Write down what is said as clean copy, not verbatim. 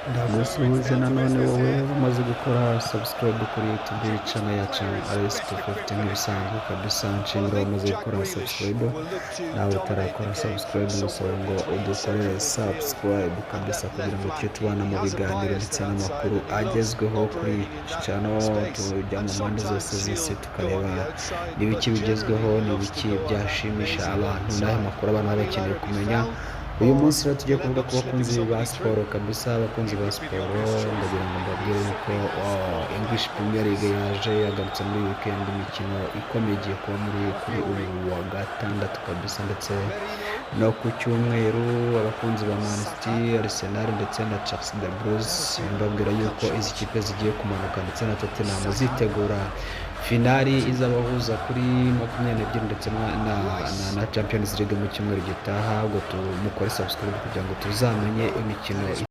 Ndagusuhuje nanone wowe umaze gukora subscribe kuri YouTube channel yacu RS250 nk'ibisanzwe kabisa, nshimira wamaze gukora subscribe. Nawe utarakora subscribe ngusaba ngo udukorere subscribe kabisa, kugira ngo tujye tubana mu biganiro ndetse n'amakuru agezweho kuri channel. Tujya mu mpande zose z'isi tukareba n'ibiki bigezweho, n'ibiki byashimisha abantu, n'ayo makuru abantu baba bakeneye kumenya. Uyu munsi rero tugiye kuvuga ku bakunzi ba siporo kabisa. Abakunzi ba siporo ndagira ngo mbabwire ko English Premier League yaje yagarutse muri weekend. Imikino ikomeye igiye kuba kuri uyu wa gatandatu kabisa, ndetse no ku cyumweru. Abakunzi ba Man City, Arsenal ndetse na Chelsea the Blues, mbabwira yuko izi kipe zigiye kumanuka, ndetse na Tottenham zitegura finali izabahuza kuri 22 ndetse na Champions League mu cyumweru gitaha. Ubwo mukore subscribe kugira ngo tuzamenye imikino